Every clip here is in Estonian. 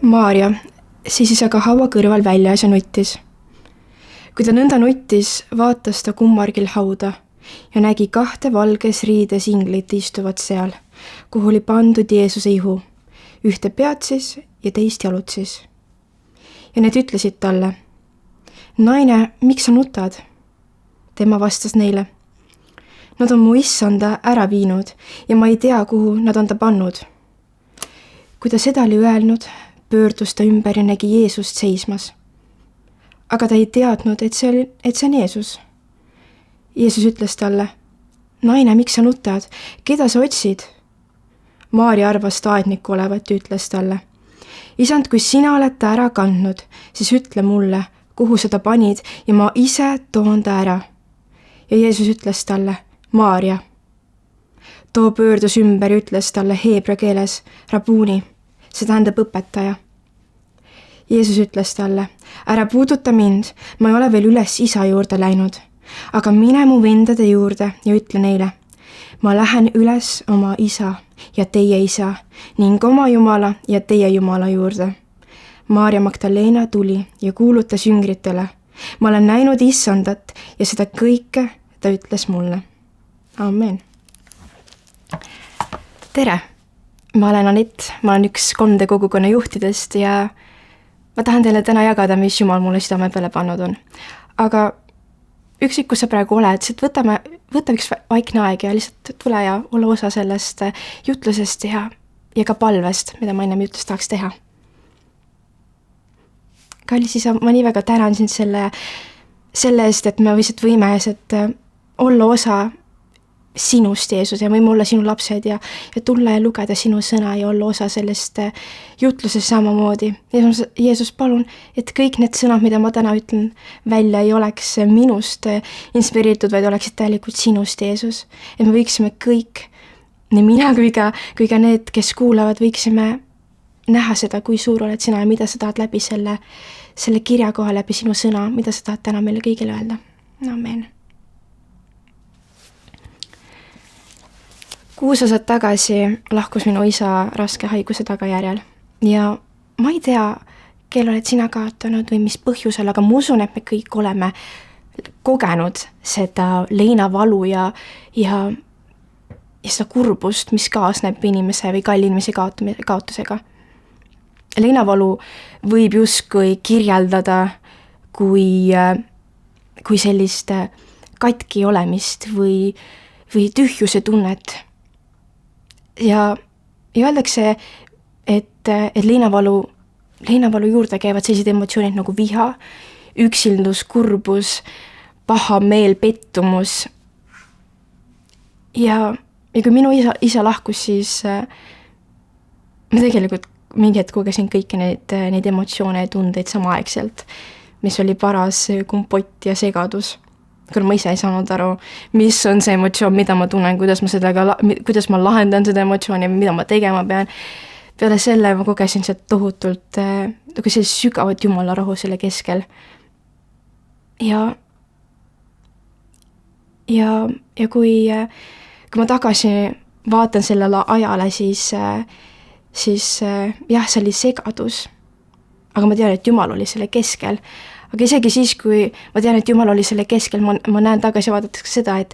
Maarja seisis aga haua kõrval väljas ja nuttis. Kui ta nõnda nuttis, vaatas ta kummargil hauda ja nägi 2 valges riides inglit istuvat seal, kuhu oli pandud Jeesuse ihu, ühte peatsis ja teist jalutsis. Ja need ütlesid talle: "Naine, miks sa nutad?" Tema vastas neile: "Nad on mu issanda ära viinud ja ma ei tea, kuhu nad on ta pannud." Kui ta seda oli öelnud, pöördus ta ümber ja nägi Jeesust seismas. Aga ta ei teadnud, et see on Jeesus. Jeesus ütles talle: "Naine, miks sa nutad? Keda sa otsid?" Maarja arvas ta aedniku olevat ja ütles talle: "Isand, kui sina oled ta ära kandnud, siis ütle mulle, kuhu sa ta panid ja ma ise toon ta ära." Ja Jeesus ütles talle: "Maarja." Too pöördus ümber ja ütles talle heebra keeles: "Rabuni", see tähendab õpetaja. Jeesus ütles talle: "Ära puuduta mind, ma ei ole veel üles isa juurde läinud, aga mine mu vendade juurde ja ütle neile: ma lähen üles oma isa ja teie isa ning oma Jumala ja teie Jumala juurde." Maarja Magdalena tuli ja kuulutas jüngritele: "Ma olen näinud issandat ja seda kõike ta ütles mulle." Amen. Tere! Ma olen Anett, ma olen üks 3D kogukonna juhtidest ja ma tahan teile täna jagada, mis Jumal mulle südame peale pannud on. Aga üksik, kus sa praegu oled, siis võta üks vaikne aeg ja lihtsalt tule ja ole osa sellest jutlusest ja ka palvest, mida ma ennem jutlust tahaks teha. Kallis isa, ma nii väga tänan sind selle eest, et me lihtsalt võime olla osa sinust, Jeesus, ja võime olla sinu lapsed ja tulla ja lugeda sinu sõna ja olla osa sellest jutlusest samamoodi. Jeesus, palun, et kõik need sõnad, mida ma täna ütlen välja, ei oleks minust inspireeritud, vaid oleksid täielikult sinust, Jeesus. Et me võiksime kõik, nii mina kui ka need, kes kuulavad, võiksime näha seda, kui suur oled sina ja mida sa tahad läbi selle kirja koha, läbi sinu sõna, mida sa tahad täna meile kõigile öelda. Amen. 6 aastat tagasi lahkus minu isa raske haiguse tagajärjel ja ma ei tea, kelle oled sina kaotanud või mis põhjusel, aga ma usun, et me kõik oleme kogenud seda leinavalu ja seda kurbust, mis kaasneb inimese või kalli inimese kaotusega. Leinavalu võib justkui kirjeldada kui sellist katki olemist või tühjuse tunnet. Ja öeldakse, et leinavalu juurde käivad sellised emotsioonid nagu viha, üksildus, kurbus, paha meel, pettumus. Ja kui minu isa lahkus, siis ma tegelikult mingi hetk kogesin kõiki neid emotsioone ja tundeid samaaegselt, mis oli paras kompott ja segadus. Kuna ma ise ei saanud aru, mis on see emotsioon, mida ma tunnen, kuidas ma lahendan seda emotsiooni, mida ma tegema pean. Peale selle ma kogesin seda tohutult sellist sügavat Jumala rahu selle keskel. Ja kui ma tagasi vaatan sellele ajale, siis jah, see oli segadus. Aga ma tean, et Jumal oli selle keskel. Aga isegi siis, kui ma tean, et Jumal oli selle keskel, ma näen tagasi vaadates ka seda, et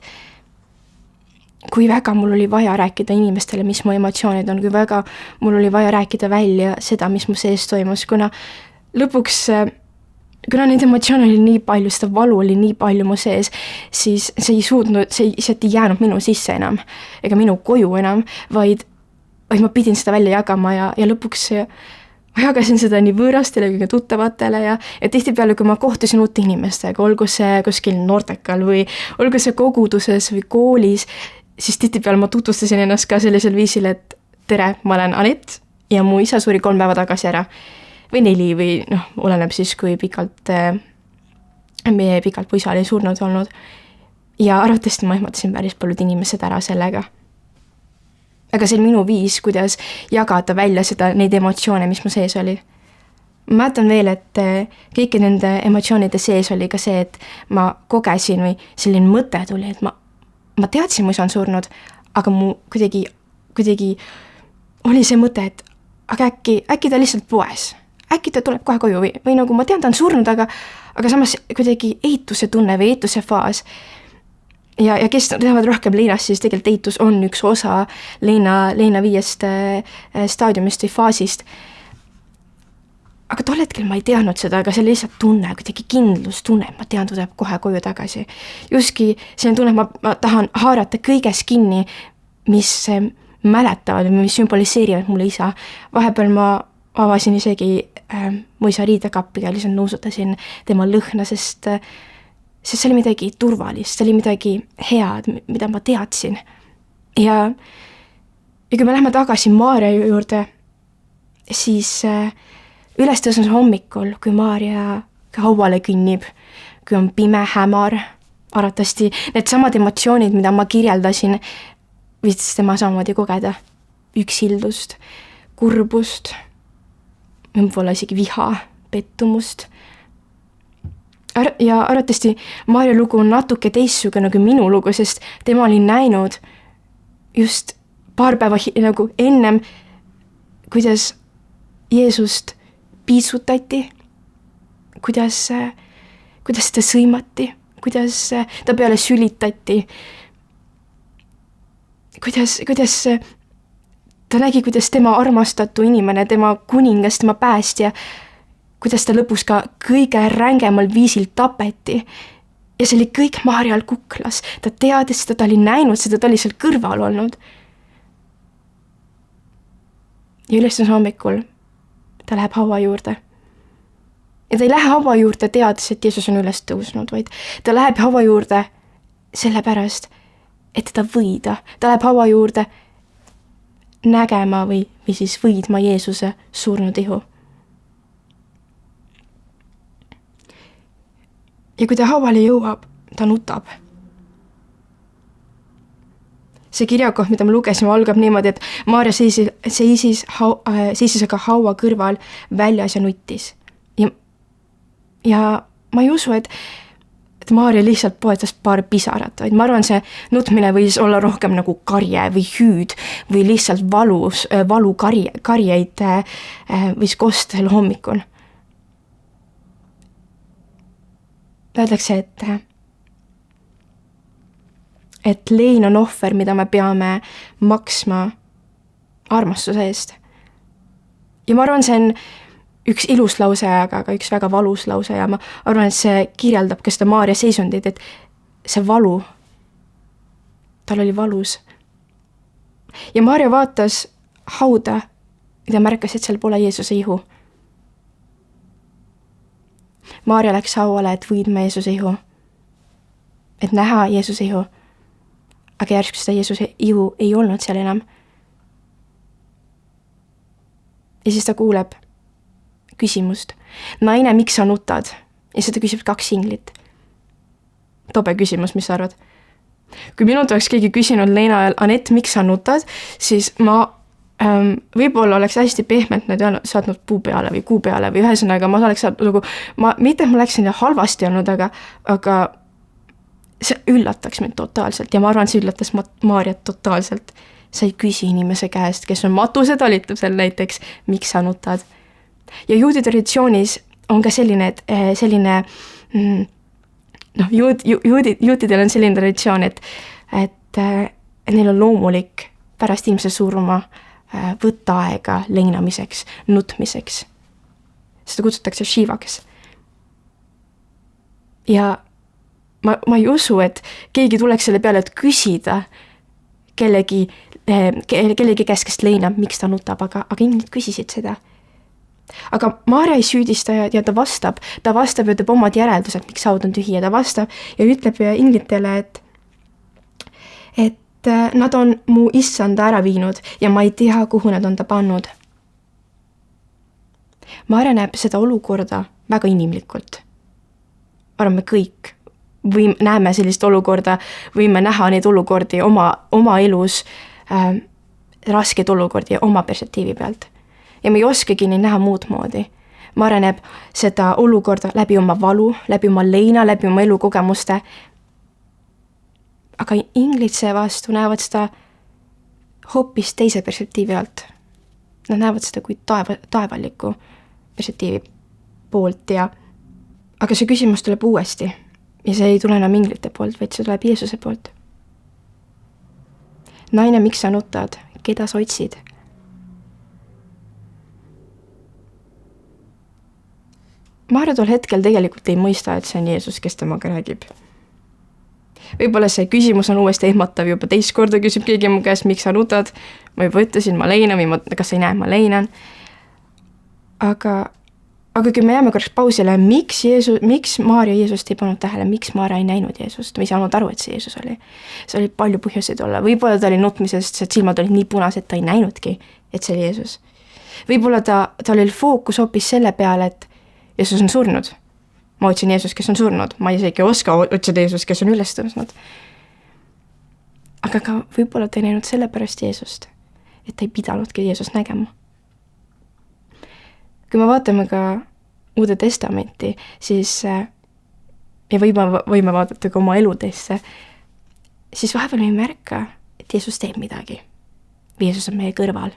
kui väga mul oli vaja rääkida inimestele, mis mu emotsioonid on, kui väga mul oli vaja rääkida välja seda, mis mu sees toimus, kuna lõpuks, kuna neid emotsioone oli nii palju, seda valu oli nii palju mu sees, siis see ei jäänud minu sisse enam, ega minu koju enam, vaid ma pidin seda välja jagama ja lõpuks ma jagasin seda nii võõrastele kui ka tuttavatele ja tihtipeale, kui ma kohtusin uute inimestega, olgu see kuskil noortekal või olgu see koguduses või koolis, siis tihtipeale ma tutvustasin ennast ka sellisel viisil, et tere, ma olen Anett ja mu isa suri 3 päeva tagasi ära või 4 või oleneb siis, kui pikalt mu isa oli surnud olnud. Ja arvatavasti ma ehmatasin päris paljud inimesed ära sellega. Aga see on minu viis, kuidas jagada välja neid emotsioone, mis mu sees oli. Ma mäletan veel, et kõiki nende emotsioonide sees oli ka see, et ma kogesin või selline mõte tuli, et ma teadsin, mu isa on surnud, aga mu kuidagi oli see mõte, et aga äkki ta lihtsalt poes. äkki ta tuleb kohe koju või nagu ma tean, ta on surnud, aga samas kuidagi eituse tunne või eituse faas. Ja kes teavad rohkem Leinast, siis tegelikult eitus on üks osa Leina 5 staadiumist või faasist. Aga tol hetkel ma ei teadnud seda, aga see oli lihtsalt tunne, kuidagi kindlustunne, ma tean, ta tuleb kohe koju tagasi. Juski selline tunne, ma tahan haarata kõiges kinni, mis mäletavad või mis sümboliseerivad mulle isa. Vahepeal ma avasin isegi mu isa riidekappiga, lihtsalt nõusutasin tema lõhna, sest see oli midagi turvalist, see oli midagi head, mida ma teadsin. Ja kui me lähme tagasi Maarja juurde, siis ülestõusmise hommikul, kui Maarja hauale künnib, kui on pime, hämar, arvatavasti need samad emotsioonid, mida ma kirjeldasin, võis tema samamoodi kogeda. Üksildust, kurbust, võib-olla isegi viha, pettumust. Ja arvatavasti Maarja lugu on natuke teistsugune kui minu lugu, sest tema oli näinud just paar päeva nagu ennem, kuidas Jeesust piitsutati, kuidas seda sõimati, kuidas ta peale sülitati, kuidas ta nägi, kuidas tema armastatu inimene, tema kuningas, tema päästja, kuidas ta lõpus ka kõige rängemal viisil tapeti. Ja see oli kõik Maarjal kuklas. Ta teadis seda, ta oli näinud seda, ta oli seal kõrval olnud. Ja ülestõusmise hommikul ta läheb haua juurde. Ja ta ei lähe haua juurde teades, et Jeesus on üles tõusnud, vaid ta läheb haua juurde sellepärast, et teda võida. Ta läheb haua juurde nägema või siis võidma Jeesuse surnud ihu. Ja kui ta hauale jõuab, ta nutab. See kirjakoht, mida ma lugesin, algab niimoodi, et Maarja seisis aga haua kõrval väljas ja nuttis. Ja ma ei usu, et Maarja lihtsalt poetas paar pisarat, vaid ma arvan, see nutmine võis olla rohkem nagu karje või hüüd või lihtsalt valukarjeid võis kosta sel hommikul. Öeldakse, et lein on ohver, mida me peame maksma armastuse eest. Ja ma arvan, see on üks ilus lause, aga üks väga valus lause ja ma arvan, et see kirjeldab ka seda Maarja seisundit, et see valu, tal oli valus. Ja Maarja vaatas hauda ja ta märkas, et seal pole Jeesuse ihu. Maarja läks hauale, et võidma Jeesuse ihu, et näha Jeesuse ihu, aga järsku seda Jeesuse ihu ei olnud seal enam. Ja siis ta kuuleb küsimust. Naine, miks sa nutad? Ja seda küsib 2 inglit. Tobe küsimus, mis sa arvad? Kui minult oleks keegi küsinud Leina ajal, Anett, miks sa nutad, siis ma võib-olla oleks hästi pehmelt need saatnud puu peale või kuu peale või ühesõnaga ma oleks saanud nagu, mitte et ma läksin halvasti olnud, aga see üllataks mind totaalselt ja ma arvan, see üllatas Maarjat totaalselt. Sa ei küsi inimese käest, kes on matusetalitusel näiteks, miks sa nutad. Ja juudi traditsioonis on ka selline juutidel on selline traditsioon, et neil on loomulik pärast inimese surma võtta aega leinamiseks, nutmiseks. Seda kutsutakse shivaks. Ja ma ei usu, et keegi tuleks selle peale, et küsida kellegi käest, kes leinab, miks ta nutab, aga inimesed küsisid seda. Aga Maarja ei süüdista ja ta vastab ja teeb omad järeldused, miks haud on tühi ja ta vastab ja ütleb inglitele, et nad on mu issanda ära viinud ja ma ei tea, kuhu nad on ta pannud. Maarja näeb seda olukorda väga inimlikult. Arvame kõik või näeme sellist olukorda, võime näha neid olukordi oma elus, raskeid olukordi oma perspektiivi pealt. Ja me ei oskagi neid näha muud moodi. Maarja näeb seda olukorda läbi oma valu, läbi oma leina, läbi oma elukogemuste. Aga inglitse vastu näevad seda hoopis teise perspektiivi alt. Nad näevad seda kui taevalikku, perspektiivi poolt aga see küsimus tuleb uuesti ja see ei tule enam inglite poolt, vaid see tuleb Jeesuse poolt. Naine, miks sa nutad? Keda sa otsid? Maarja tol hetkel tegelikult ei mõista, et see on Jeesus, kes temaga räägib. Võib-olla see küsimus on uuesti ehmatav, juba teist korda küsib keegi mu käest, miks sa nutad? Ma juba ütlesin, ma leinan või kas sa ei näe, ma leinan. Aga kui me jääme korraks pausile, miks Maarja Jeesust ei pannud tähele, miks Maarja ei näinud Jeesust? Me ei saanud aru, et see Jeesus oli. See oli palju põhjuseid olla. Võib-olla ta oli nutmisest, et silmad olid nii punased, ta ei näinudki, et see oli Jeesus. Võib-olla tal oli fookus hoopis selle peale, et Jeesus on surnud. Ma otsin Jeesus, kes on surnud. Ma isegi oska otsida Jeesus, kes on üles tõusnud. Aga ka võib-olla ta ei näinud selle pärast Jeesust, et ta ei pidanudki Jeesust nägema. Kui me vaatame ka Uude Testamenti, siis ja võime vaadata ka oma eludesse, siis vahepeal me ei märka, et Jeesus teeb midagi. Jeesus on meie kõrval.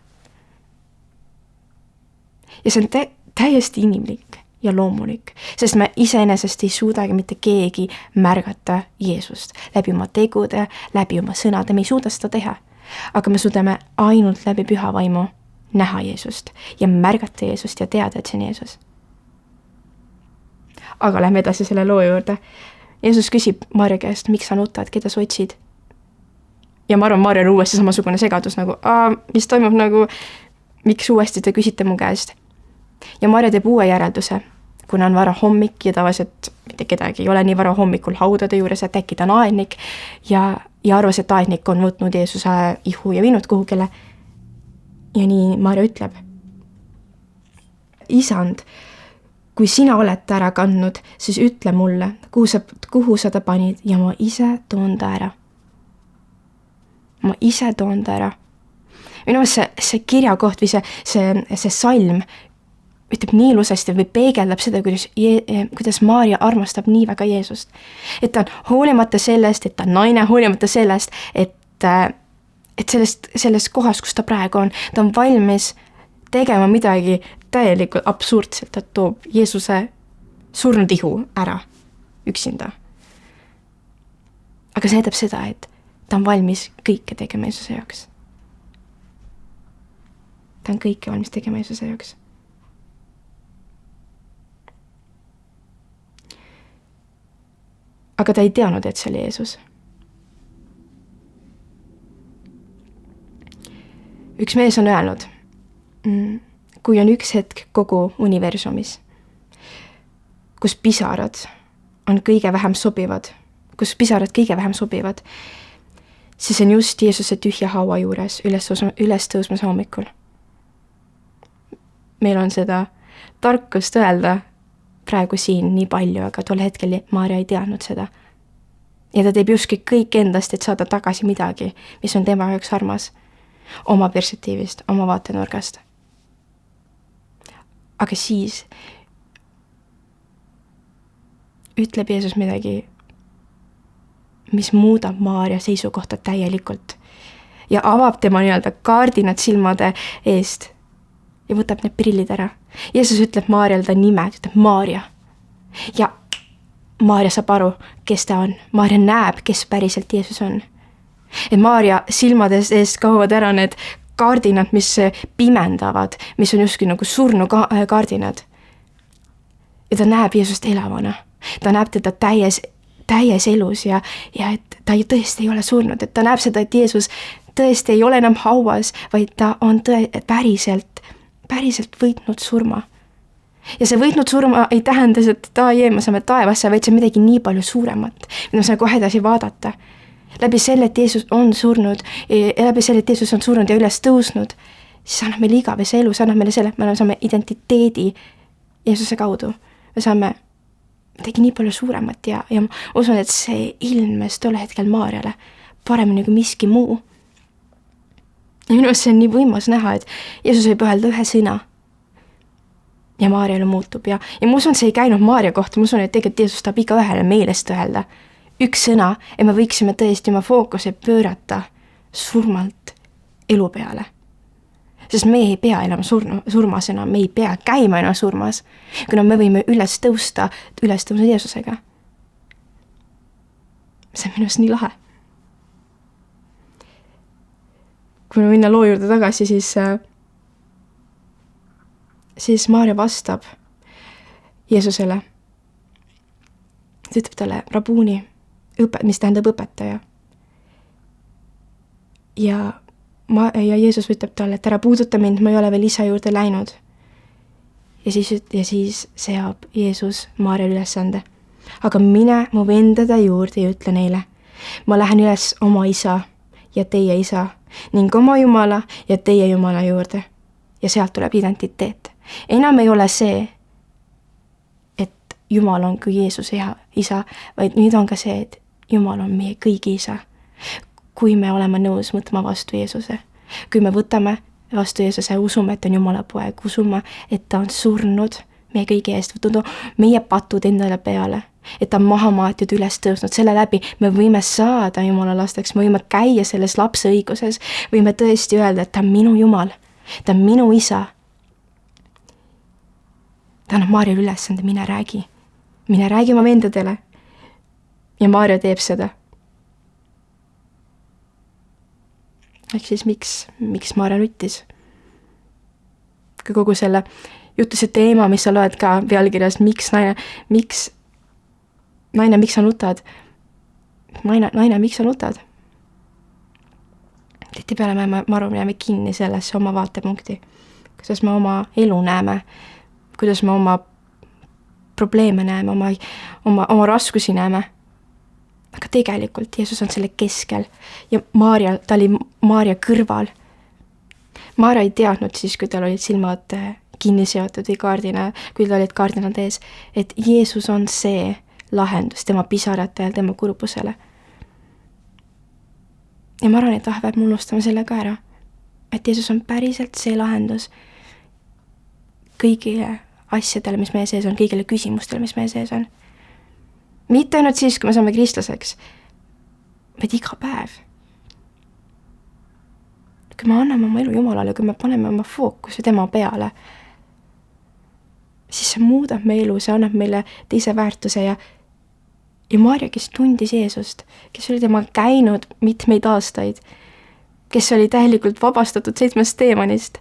Ja see on täiesti inimlik ja loomulik, sest me iseenesest ei suudagi mitte keegi märgata Jeesust. Läbi oma tegude, läbi oma sõnade, me ei suuda seda teha. Aga me suudame ainult läbi püha vaimu näha Jeesust ja märgata Jeesust ja teada, et see on Jeesus. Aga lähme edasi selle loo juurde. Jeesus küsib Maarja käest, miks sa nutad, keda sa otsid? Ja ma arvan, Maarja on uuesti samasugune segadus mis toimub miks uuesti te küsite mu käest? Ja Maarja teeb uue järelduse, kuna on vara hommik ja tavaliselt mitte kedagi ei ole nii vara hommikul haudade juures, et äkki ta on aednik ja arvas, et aednik on võtnud Jeesuse ihu ja viinud kuhugile. Ja nii Maarja ütleb. Isand, kui sina oled ta ära kandnud, siis ütle mulle, kuhu sa ta panid ja ma ise toon ta ära. Ma ise toon ta ära. Minu meelest see kirjakoht või see salm ütleb nii ilusasti või peegeldab seda, kuidas Maarja armastab nii väga Jeesust. Et ta on hoolimata sellest, et ta on naine, hoolimata sellest, et sellest kohast, kus ta praegu on, ta on valmis tegema midagi täielikult absurdselt, ta toob Jeesuse surnud ihu ära üksinda. Aga see edab seda, et ta on valmis kõike tegema Jeesuse jaoks. Ta on kõike valmis tegema Jeesuse jaoks. Aga ta ei teadnud, et see oli Jeesus. Üks mees on öelnud, kui on üks hetk kogu universumis, kus pisarad kõige vähem sobivad, siis on just Jeesuse tühja haua juures üles tõusmas hommikul. Meil on seda tarkust öelda praegu siin nii palju, aga tol hetkel Maarja ei teadnud seda. Ja ta teeb justkui kõik endast, et saada tagasi midagi, mis on tema jaoks armas, oma perspektiivist, oma vaatenurgast. Aga siis ütleb Jeesus midagi, mis muudab Maarja seisukohta täielikult ja avab tema kaardinad silmade eest ja võtab need prillid ära. Jeesus ütleb Maarjal ta nime, ütleb Maarja. Ja Maarja saab aru, kes ta on. Maarja näeb, kes päriselt Jeesus on. Et Maarja silmades eest kaovad ära need kaardinad, mis pimendavad, mis on justkui surnu kaardinad. Ja ta näeb Jeesust elavana. Ta näeb teda täies elus ja et ta tõesti ei ole surnud. Et ta näeb seda, et Jeesus tõesti ei ole enam hauas, vaid ta on päriselt võitnud surma. Ja see võitnud surma ei tähenda, et me saame taevasse, vaid see on midagi nii palju suuremat, mida me saame kohe edasi vaadata. Läbi selle, et Jeesus on surnud ja üles tõusnud, siis annab meile igavese elu, see annab meile selle, et me saame identiteedi Jeesuse kaudu. Me saame midagi nii palju suuremat ja ma usun, et see ilmes tol hetkel Maarjale paremini kui miski muu. Ja minu see on nii võimas näha, et Jeesus võib öelda ühe sõna ja Maarjale muutub. Ja ma usun, see ei käinud Maarja kohta, ma usun, et tegelikult Jeesus tahab iga ühele meelest öelda üks sõna, et me võiksime tõesti oma fookuse pöörata surmalt elu peale. sest me ei pea elama surmas enam, me ei pea käima enam surmas, kuna me võime üles tõusta Jeesusega. See on minu arust nii lahe. Kui me minna loo juurde tagasi, siis Maarja vastab Jeesusele. Ta ütleb talle Rabuni, mis tähendab õpetaja. Ja Jeesus ütleb talle, et ära puuduta mind, ma ei ole veel isa juurde läinud. Ja siis seab Jeesus Maarjale ülesande. Aga mine mu vendade juurde ja ütle neile. Ma lähen üles oma isa ja teie isa ning oma Jumala ja teie Jumala juurde. Ja sealt tuleb identiteet. Enam ei ole see, et Jumal on kui Jeesuse isa, vaid nüüd on ka see, et Jumal on meie kõigi isa. Kui me oleme nõus võtma vastu Jeesuse. Kui me võtame vastu Jeesuse ja usume, et on Jumala poeg, usume, et ta on surnud meie kõigi eest, võtnud meie patud endale peale, et ta on maha maatud üles tõusnud, selle läbi me võime saada Jumala lasteks, me võime käia selles lapse õiguses, võime tõesti öelda, et ta on minu Jumal, ta on minu isa. Ta annab Maarjale ülesande, mine räägi oma vendadele. Ja Maarja teeb seda. Ehk siis miks Maarja nuttis? Kogu selle jutuse teema, mis sa loed ka pealkirjas, miks sa nutad? Naine, miks sa nutad? Tihtipeale me jääme kinni sellesse oma vaatepunkti. Kuidas me oma elu näeme, kuidas me oma probleeme näeme, oma raskusi näeme. Aga tegelikult Jeesus on selle keskel ja ta oli Maarja kõrval. Maarja ei teadnud siis, kui tal olid silmad kinni seotud või kui tal olid kaardinad ees, et Jeesus on see lahendus tema pisarate ja tema kurbusele. Ja ma arvan, et peab unustama selle ka ära, et Jeesus on päriselt see lahendus kõigile asjadele, mis meie sees on, kõigile küsimustele, mis meie sees on. Mitte ainult siis, kui me saame kristlaseks, vaid iga päev. Kui me anname oma elu Jumalale, kui me paneme oma fookuse tema peale, siis see muudab meie elu, see annab meile teise väärtuse ja Maarja, kes tundis Jeesust, kes oli tema käinud mitmeid aastaid, kes oli täielikult vabastatud 7 teemanist,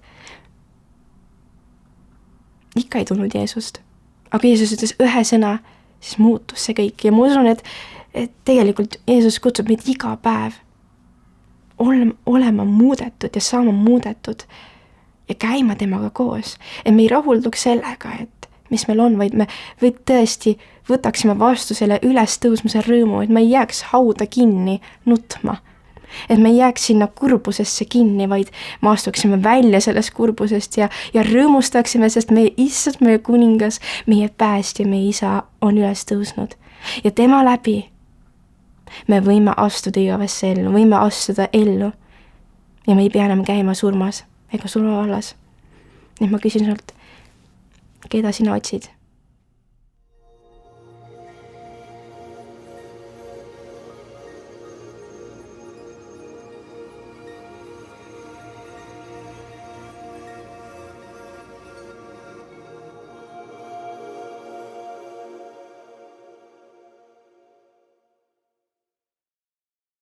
ikka ei tundnud Jeesust. Aga Jeesus ütles ühe sõna, siis muutus see kõik. Ja ma usun, et tegelikult Jeesus kutsub meid iga päev olema muudetud ja saama muudetud ja käima temaga koos. Et me ei rahulduks sellega, et mis meil on, vaid me tõesti võtaksime vastu selle ülestõusmise rõõmu, et me ei jääks hauda kinni nutma. Et me ei jääks sinna kurbusesse kinni, vaid me astuksime välja sellest kurbusest ja rõõmustaksime, sest meie issand, meie kuningas, meie päästja, meie isa on üles tõusnud. Ja tema läbi me võime astuda igavesse ellu, võime astuda ellu ja me ei pea enam käima surmas ega surmavallas. Nüüd ma küsin sult, keda sina otsid?